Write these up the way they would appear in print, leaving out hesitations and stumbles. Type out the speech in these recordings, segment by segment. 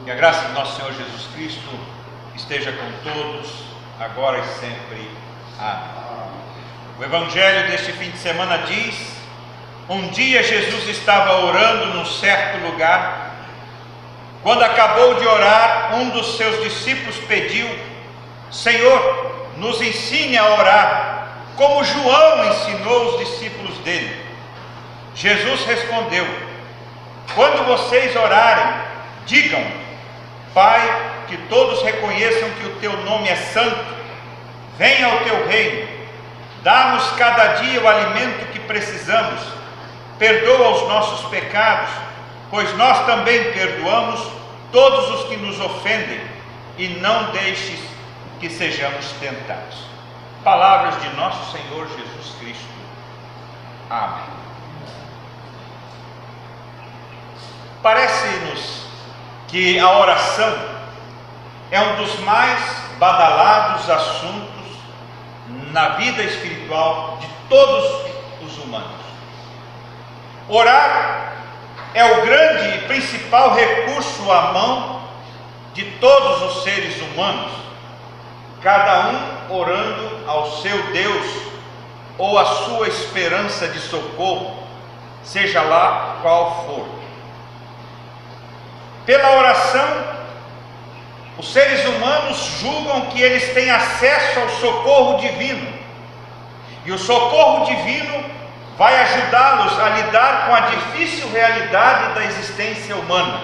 Que a graça do nosso Senhor Jesus Cristo esteja com todos, agora e sempre. Amém. O Evangelho deste fim de semana diz: um dia Jesus estava orando num certo lugar. Quando acabou de orar, um dos seus discípulos pediu: Senhor, nos ensine a orar, como João ensinou os discípulos dele. Jesus respondeu: quando vocês orarem, digam: Pai, que todos reconheçam que o teu nome é santo, venha o teu reino, dá-nos cada dia o alimento que precisamos, perdoa os nossos pecados, pois nós também perdoamos todos os que nos ofendem, e não deixes que sejamos tentados. Palavras de nosso Senhor Jesus Cristo. Amém. Parece-nos que a oração é um dos mais badalados assuntos na vida espiritual de todos os humanos. Orar é o grande e principal recurso à mão de todos os seres humanos, cada um orando ao seu Deus ou à sua esperança de socorro, seja lá qual for. Pela oração, os seres humanos julgam que eles têm acesso ao socorro divino, e o socorro divino vai ajudá-los a lidar com a difícil realidade da existência humana.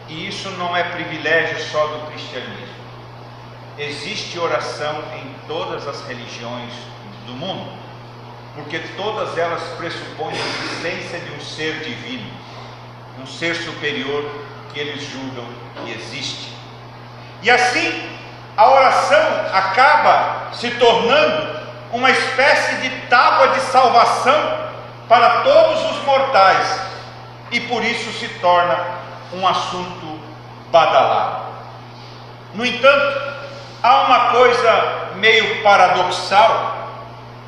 E isso não é privilégio só do cristianismo. Existe oração em todas as religiões do mundo, porque todas elas pressupõem a existência de um ser divino, um ser superior que eles julgam que existe. E assim, a oração acaba se tornando uma espécie de tábua de salvação para todos os mortais, e por isso se torna um assunto badalado. No entanto, há uma coisa meio paradoxal,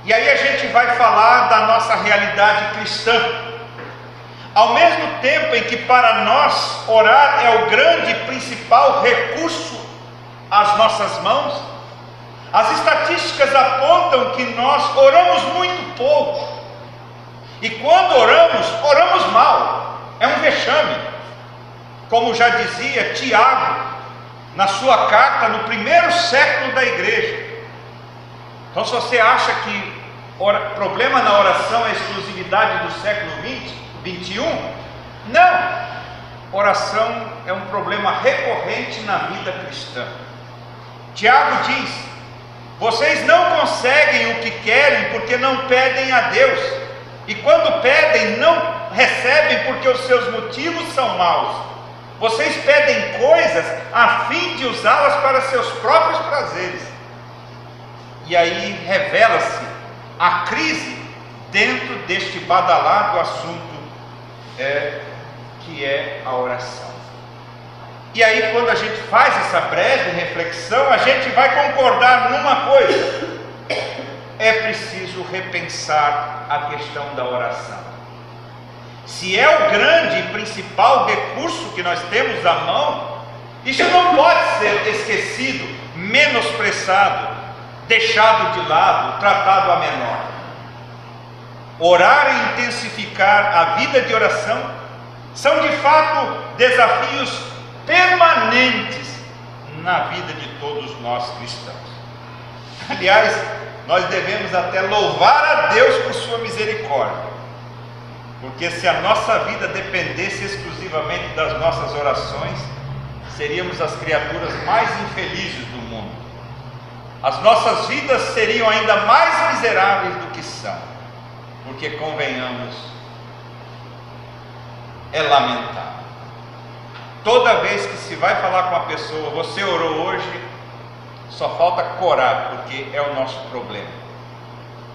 e aí a gente vai falar da nossa realidade cristã. Ao mesmo tempo em que para nós orar é o grande e principal recurso às nossas mãos, as estatísticas apontam que nós oramos muito pouco, e quando oramos mal, é um vexame, como já dizia Tiago na sua carta no primeiro século da igreja. Então, se você acha que problema na oração é exclusividade do século 21, não, oração é um problema recorrente na vida cristã. Tiago diz: vocês não conseguem o que querem porque não pedem a Deus, e quando pedem não recebem porque os seus motivos são maus. Vocês pedem coisas a fim de usá-las para seus próprios prazeres. E aí revela-se a crise dentro deste badalado assunto que é a oração. E aí, quando a gente faz essa breve reflexão, a gente vai concordar numa coisa: é preciso repensar a questão da oração. Se é o grande e principal recurso que nós temos à mão, isso não pode ser esquecido, menosprezado, deixado de lado, tratado a menor. Orar e intensificar a vida de oração são de fato desafios permanentes na vida de todos nós cristãos. Aliás, nós devemos até louvar a Deus por sua misericórdia, porque se a nossa vida dependesse exclusivamente das nossas orações, seríamos as criaturas mais infelizes do mundo. As nossas vidas seriam ainda mais miseráveis do que são. Porque, convenhamos, é lamentável. Toda vez que se vai falar com a pessoa: você orou hoje? Só falta corar, porque é o nosso problema,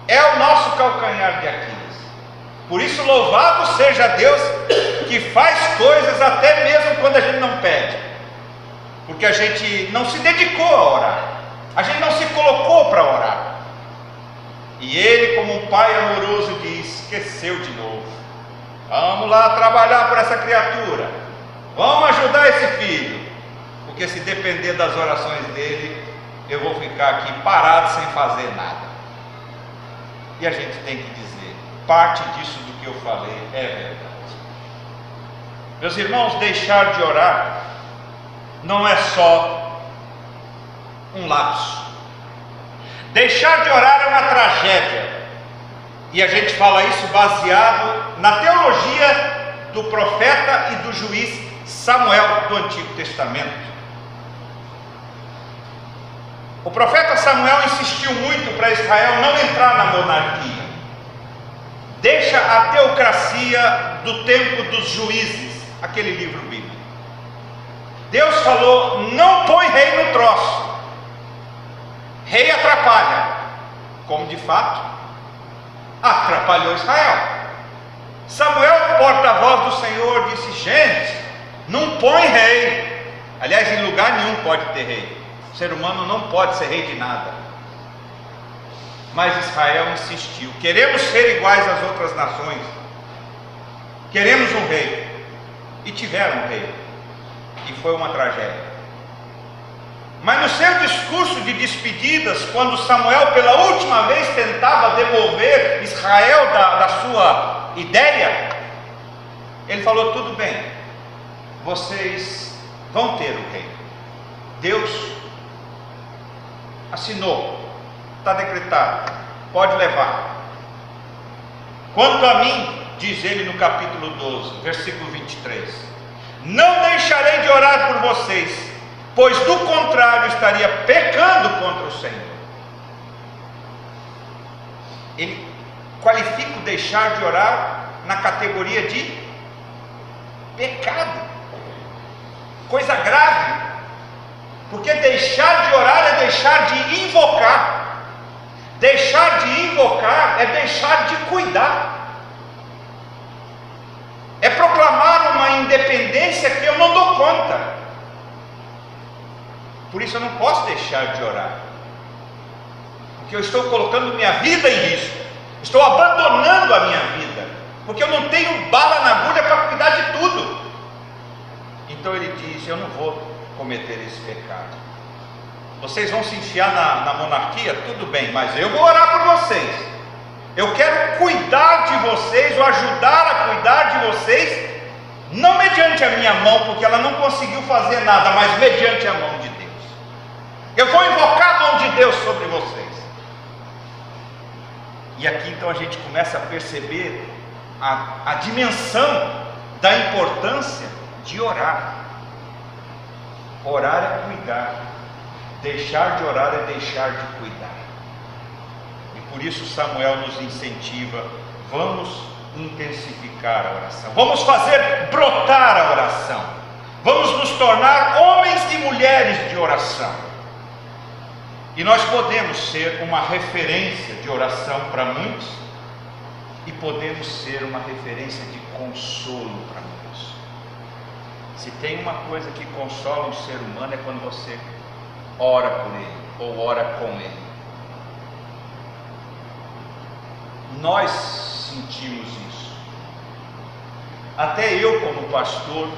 é o nosso calcanhar de Aquiles. Por isso, louvado seja Deus que faz coisas até mesmo quando a gente não pede, porque a gente não se dedicou a orar, a gente não se colocou para orar. E Ele, como um pai amoroso, diz: esqueceu de novo. Vamos lá trabalhar por essa criatura. Vamos ajudar esse filho, porque se depender das orações dele, eu vou ficar aqui parado sem fazer nada. E a gente tem que dizer, parte disso do que eu falei é verdade. Meus irmãos, deixar de orar não é só um lapso. Deixar de orar é uma tragédia. E a gente fala isso baseado na teologia do profeta e do juiz Samuel do Antigo Testamento. O profeta Samuel insistiu muito para Israel não entrar na monarquia. Deixa a teocracia do tempo dos juízes, aquele livro bíblico. Deus falou, não põe rei no troço. Rei atrapalha, como de fato atrapalhou Israel. Samuel, porta-voz do Senhor, disse, gente, não põe rei. Aliás, em lugar nenhum pode ter rei. O ser humano não pode ser rei de nada. Mas Israel insistiu, queremos ser iguais às outras nações, queremos um rei. E tiveram um rei, e foi uma tragédia. Mas no seu discurso de despedidas, quando Samuel pela última vez tentava demover Israel da sua ideia, ele falou, tudo bem, vocês vão ter o rei. Deus assinou, está decretado, pode levar. Quanto a mim, diz ele no capítulo 12, versículo 23, não deixarei de orar por vocês, pois do contrário estaria pecando contra o Senhor. Ele qualifica o deixar de orar na categoria de pecado, coisa grave, porque deixar de orar é deixar de invocar. Deixar de invocar é deixar de cuidar, é proclamar uma independência que eu não dou conta. Por isso eu não posso deixar de orar, porque eu estou colocando minha vida em risco, estou abandonando a minha vida, porque eu não tenho bala na agulha para cuidar de tudo. Então ele diz, eu não vou cometer esse pecado. Vocês vão se enfiar na monarquia, tudo bem, mas eu vou orar por vocês. Eu quero cuidar de vocês, ou ajudar a cuidar de vocês, não mediante a minha mão, porque ela não conseguiu fazer nada, mas mediante a mão de Deus. Eu vou invocar a mão de Deus sobre vocês. E aqui então a gente começa a perceber a dimensão da importância de orar. Orar é cuidar, deixar de orar é deixar de cuidar. E por isso Samuel nos incentiva, vamos intensificar a oração, vamos fazer brotar a oração, vamos nos tornar homens e mulheres de oração. E nós podemos ser uma referência de oração para muitos, e podemos ser uma referência de consolo para muitos. Se tem uma coisa que consola um ser humano, é quando você ora por ele, ou ora com ele. Nós sentimos isso. Até eu, como pastor,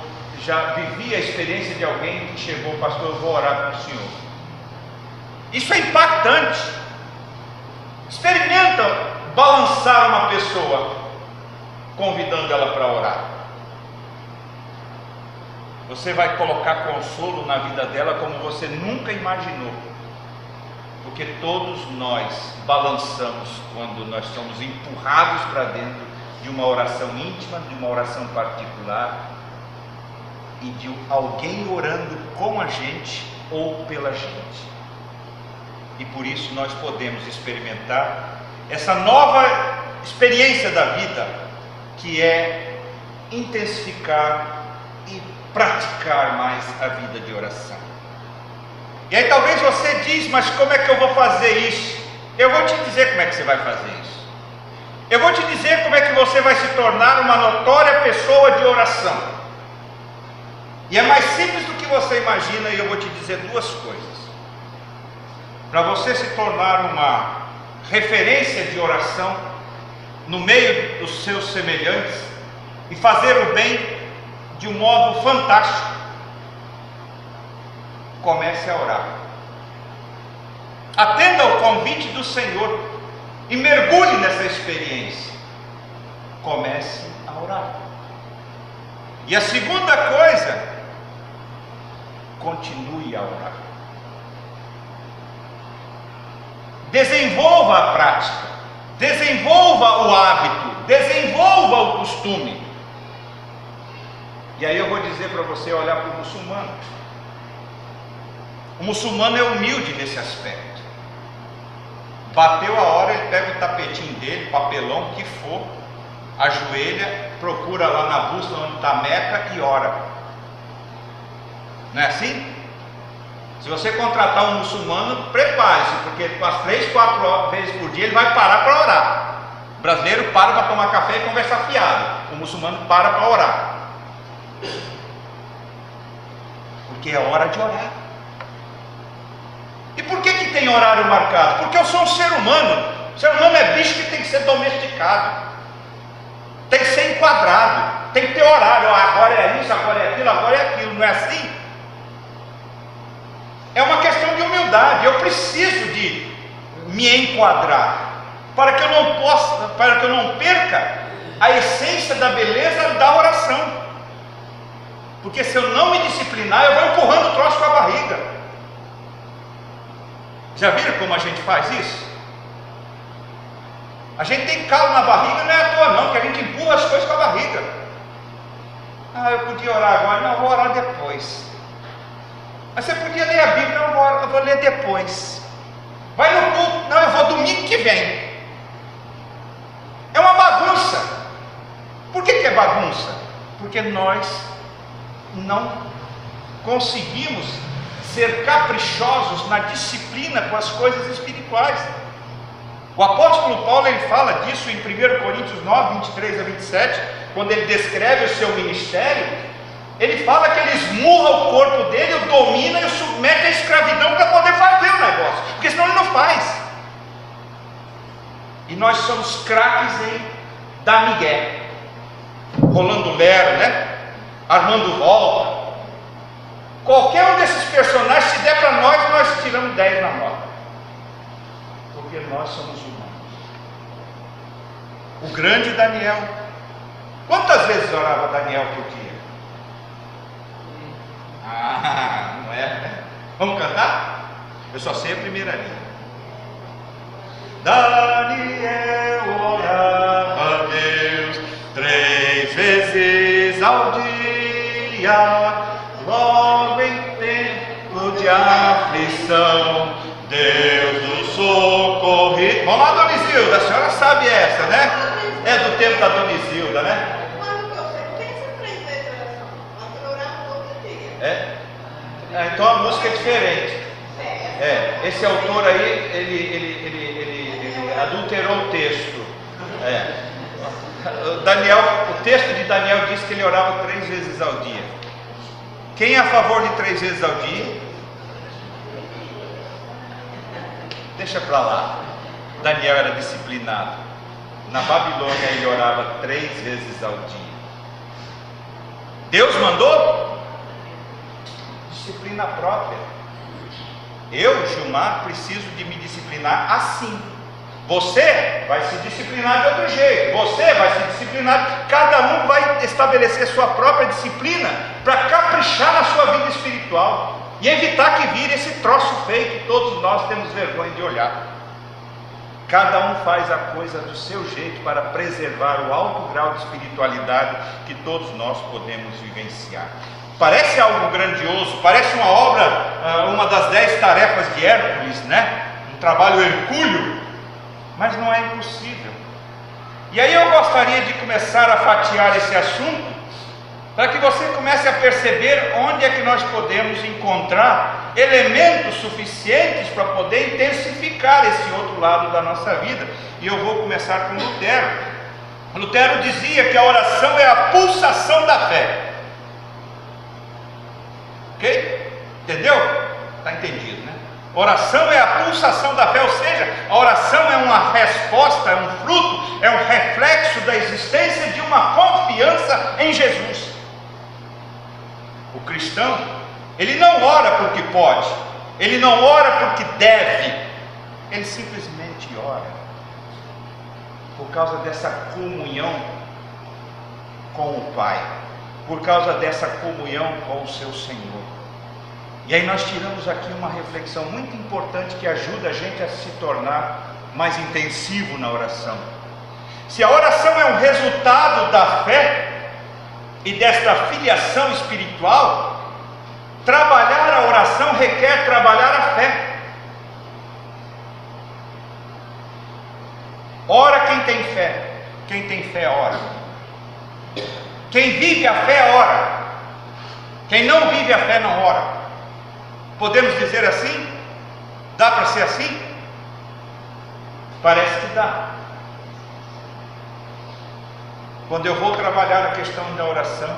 já vivi a experiência de alguém que chegou, pastor, eu vou orar com o senhor. Isso é impactante. Experimenta balançar uma pessoa, convidando ela para orar. Você vai colocar consolo na vida dela como você nunca imaginou, porque todos nós balançamos quando nós somos empurrados para dentro de uma oração íntima, de uma oração particular, e de alguém orando com a gente ou pela gente. E por isso nós podemos experimentar essa nova experiência da vida, que é intensificar e praticar mais a vida de oração. E aí talvez você diz, mas como é que eu vou fazer isso? Eu vou te dizer como é que você vai fazer isso. Eu vou te dizer como é que você vai se tornar uma notória pessoa de oração. E é mais simples do que você imagina, e eu vou te dizer duas coisas. Para você se tornar uma referência de oração no meio dos seus semelhantes e fazer o bem de um modo fantástico. Comece a orar. Atenda ao convite do Senhor e mergulhe nessa experiência. Comece a orar. E a segunda coisa, continue a orar. Desenvolva a prática, desenvolva o hábito, desenvolva o costume. E aí eu vou dizer para você olhar para o muçulmano. O muçulmano é humilde nesse aspecto. Bateu a hora, ele pega o tapetinho dele, papelão, o que for, ajoelha, procura lá na bússola onde está a Meca e ora. Não é assim? Se você contratar um muçulmano, prepare-se, porque umas 3, 4 vezes por dia ele vai parar para orar. O brasileiro para tomar café e conversar fiado. O muçulmano para orar. Porque é hora de orar. E por que tem horário marcado? Porque eu sou um ser humano. O ser humano é bicho que tem que ser domesticado, tem que ser enquadrado, tem que ter horário. Agora é isso, agora é aquilo, agora é aquilo. Não é assim? É uma questão de humildade. Eu preciso de me enquadrar para que eu não perca a essência da beleza da oração. Porque se eu não me disciplinar, eu vou empurrando o troço com a barriga. Já viram como a gente faz isso? A gente tem calo na barriga, não é à toa não, porque a gente empurra as coisas com a barriga. Eu podia orar agora, não, eu vou orar depois. Mas você podia ler a Bíblia, não, eu vou ler depois. Vai no culto, não, eu vou domingo que vem. É uma bagunça. Por que é bagunça? Porque nós não conseguimos ser caprichosos na disciplina com as coisas espirituais. O apóstolo Paulo, ele fala disso em 1 Coríntios 9, 23 a 27, quando ele descreve o seu ministério. Ele fala que ele esmurra o corpo dele, o domina e o submete à escravidão para poder fazer o negócio, porque senão ele não faz. E nós somos craques em dar migué, rolando lero, né? Armando volta. Qualquer um desses personagens, se der para nós tiramos 10 na nota, porque nós somos humanos. O grande Daniel, quantas vezes orava Daniel por dia? Não é? Vamos cantar? Eu só sei a primeira linha. Daniel orava a Deus 3 vezes ao dia. Logo em tempo de aflição, Deus nos socorre. Vamos lá, Dona Isilda, a senhora sabe essa, né? É do tempo da Dona Isilda, né? Então a música é diferente. Esse autor aí, ele adulterou o texto. O texto de Daniel diz que ele orava 3 vezes ao dia. Quem é a favor de 3 vezes ao dia? Deixa para lá. Daniel era disciplinado. Na Babilônia ele orava 3 vezes ao dia. Deus mandou? Disciplina própria. Eu, Gilmar, preciso de me disciplinar assim. Você vai se disciplinar de outro jeito. Você vai se disciplinar. Cada um vai estabelecer sua própria disciplina para caprichar na sua vida espiritual e evitar que vire esse troço feio que todos nós temos vergonha de olhar. Cada um faz a coisa do seu jeito para preservar o alto grau de espiritualidade que todos nós podemos vivenciar. Parece algo grandioso, parece uma obra, uma das 10 tarefas de Hércules, né? Um trabalho hercúleo. Mas não é impossível. E aí eu gostaria de começar a fatiar esse assunto, para que você comece a perceber onde é que nós podemos encontrar elementos suficientes para poder intensificar esse outro lado da nossa vida. E eu vou começar com Lutero. Lutero dizia que a oração é a pulsação da fé. Ok? Entendeu? Está entendido, né? Oração é a pulsação da fé, ou seja, a oração é uma resposta, é um fruto, é um reflexo da existência de uma confiança em Jesus. cristão, ele não ora porque pode, ele não ora porque deve, ele simplesmente ora por causa dessa comunhão com o Pai, por causa dessa comunhão com o seu Senhor. E aí nós tiramos aqui uma reflexão muito importante que ajuda a gente a se tornar mais intensivo na oração. Se a oração é um resultado da fé e desta filiação espiritual, trabalhar a oração requer trabalhar a fé. Ora quem tem fé ora. Quem vive a fé ora. Quem não vive a fé não ora. Podemos dizer assim? Dá para ser assim? Parece que dá. Quando eu vou trabalhar a questão da oração,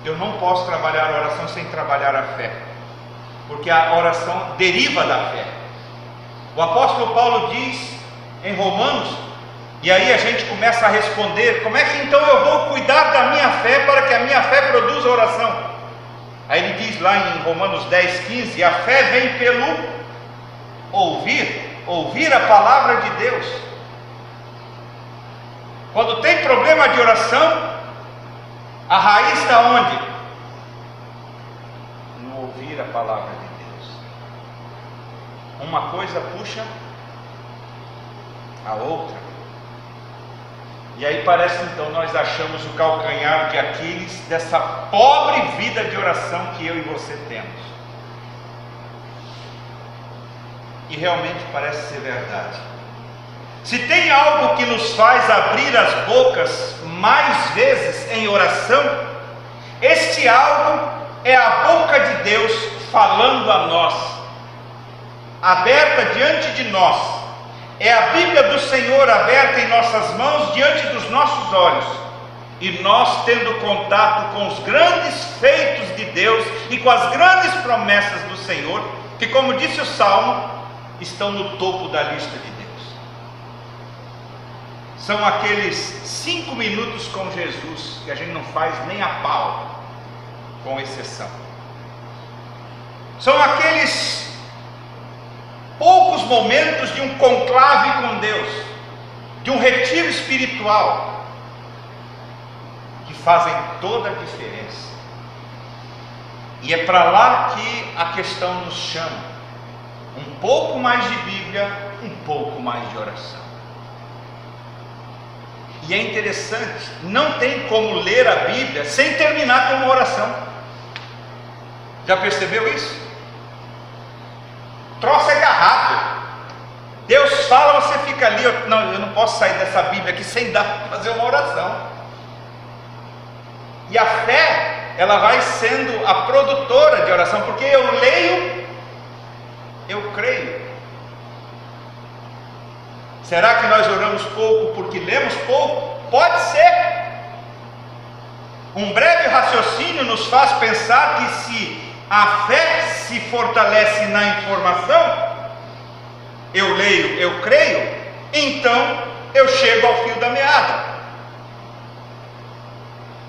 eu não posso trabalhar a oração sem trabalhar a fé, porque a oração deriva da fé. O apóstolo Paulo diz em Romanos, e aí a gente começa a responder: como é que então eu vou cuidar da minha fé para que a minha fé produza oração? Aí ele diz lá em Romanos 10:15: a fé vem pelo ouvir a palavra de Deus. Quando tem problema de oração, a raiz está onde? No ouvir a palavra de Deus. Uma coisa puxa a outra. E aí parece então nós achamos o calcanhar de Aquiles dessa pobre vida de oração que eu e você temos. E realmente parece ser verdade. Se tem algo que nos faz abrir as bocas mais vezes em oração, este algo é a boca de Deus falando a nós, aberta diante de nós. É a Bíblia do Senhor aberta em nossas mãos, diante dos nossos olhos, e nós tendo contato com os grandes feitos de Deus e com as grandes promessas do Senhor, que, como disse o Salmo, estão no topo da lista de Deus. São aqueles 5 minutos com Jesus que a gente não faz nem a pau, com exceção. São aqueles poucos momentos de um conclave com Deus, de um retiro espiritual, que fazem toda a diferença. E é para lá que a questão nos chama: um pouco mais de Bíblia, um pouco mais de oração. E é interessante, não tem como ler a Bíblia sem terminar com uma oração. Já percebeu isso? Troço é agarrado. Deus fala, você fica ali: eu não posso sair dessa Bíblia aqui sem fazer uma oração. E a fé, ela vai sendo a produtora de oração, porque eu leio, eu creio. Será que nós oramos pouco porque lemos pouco? Pode ser. Um breve raciocínio nos faz pensar que se a fé se fortalece na informação, eu leio, eu creio, então eu chego ao fio da meada.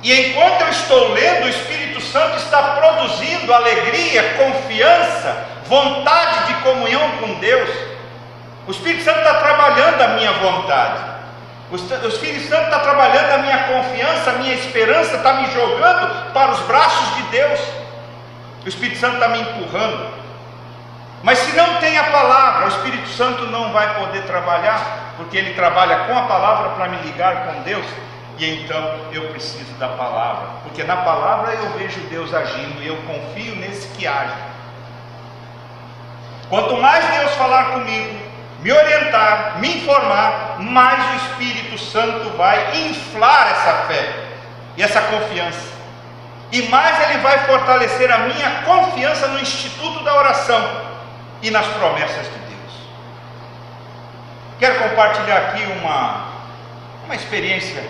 E enquanto eu estou lendo, o Espírito Santo está produzindo alegria, confiança, vontade de comunhão com Deus. O Espírito Santo está trabalhando a minha vontade, o Espírito Santo está trabalhando a minha confiança, a minha esperança, está me jogando para os braços de Deus. O Espírito Santo está me empurrando. Mas se não tem a palavra, o Espírito Santo não vai poder trabalhar, porque ele trabalha com a palavra para me ligar com Deus. E então eu preciso da palavra, porque na palavra eu vejo Deus agindo e eu confio nesse que age. Quanto mais Deus falar comigo, me orientar, me informar, mais o Espírito Santo vai inflar essa fé e essa confiança, e mais ele vai fortalecer a minha confiança no instituto da oração e nas promessas de Deus. Quero compartilhar aqui uma experiência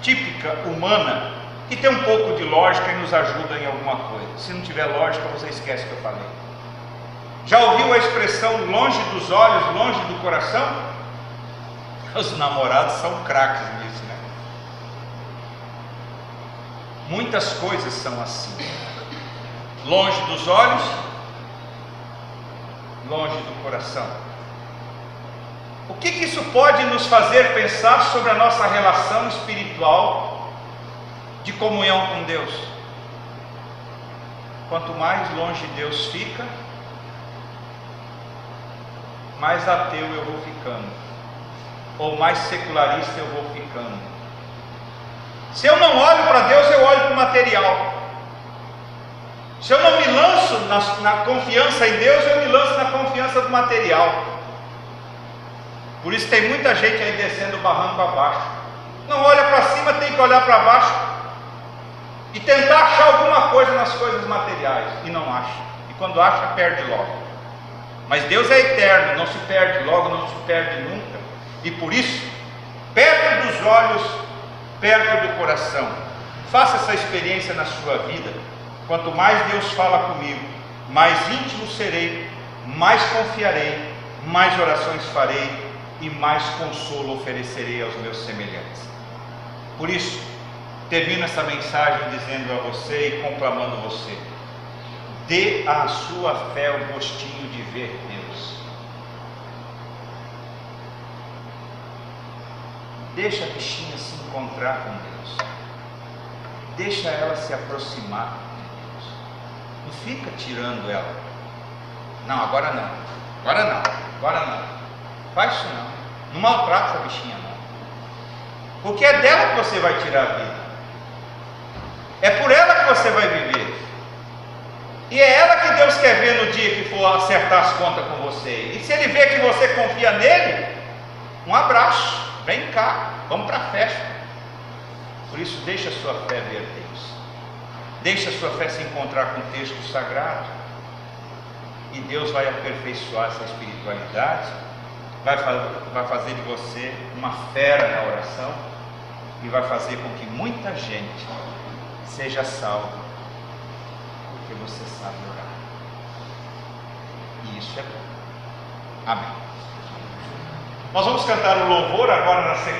típica humana, que tem um pouco de lógica e nos ajuda em alguma coisa. Se não tiver lógica, você esquece o que eu falei. Já ouviu a expressão longe dos olhos, longe do coração? Os namorados são craques nisso, né? Muitas coisas são assim. longe dos olhos, longe do coração. O que isso pode nos fazer pensar sobre a nossa relação espiritual de comunhão com Deus? Quanto mais longe Deus fica, mais ateu eu vou ficando, ou mais secularista eu vou ficando. Se eu não olho para Deus, eu olho para o material. Se eu não me lanço na confiança em Deus, eu me lanço na confiança do material. Por isso tem muita gente aí descendo o barranco abaixo. Não olha para cima, tem que olhar para baixo e tentar achar alguma coisa nas coisas materiais, e não acha. E quando acha, perde logo. Mas Deus é eterno, não se perde logo, não se perde nunca. E por isso, perto dos olhos, perto do coração. Faça essa experiência na sua vida. Quanto mais Deus fala comigo, mais íntimo serei, mais confiarei, mais orações farei e mais consolo oferecerei aos meus semelhantes. Por isso, termino essa mensagem dizendo a você e conclamando você: dê à sua fé o gostinho de ver Deus. Deixa a bichinha se encontrar com Deus. Deixa ela se aproximar de Deus. Não fica tirando ela. Não, agora não. Agora não. Agora não. Faz isso não. Não maltrata essa bichinha não. Porque é dela que você vai tirar a vida. É por ela que você vai viver. E é ela que Deus quer ver no dia que for acertar as contas com você. E se Ele vê que você confia nele, um abraço. Vem cá, vamos para a festa. Por isso, deixa a sua fé ver Deus. Deixa a sua fé se encontrar com o texto sagrado. E Deus vai aperfeiçoar essa espiritualidade. Vai fazer de você uma fera na oração. E vai fazer com que muita gente seja salva. Porque você sabe orar. E isso é bom. Amém. Nós vamos cantar o louvor agora na sequência.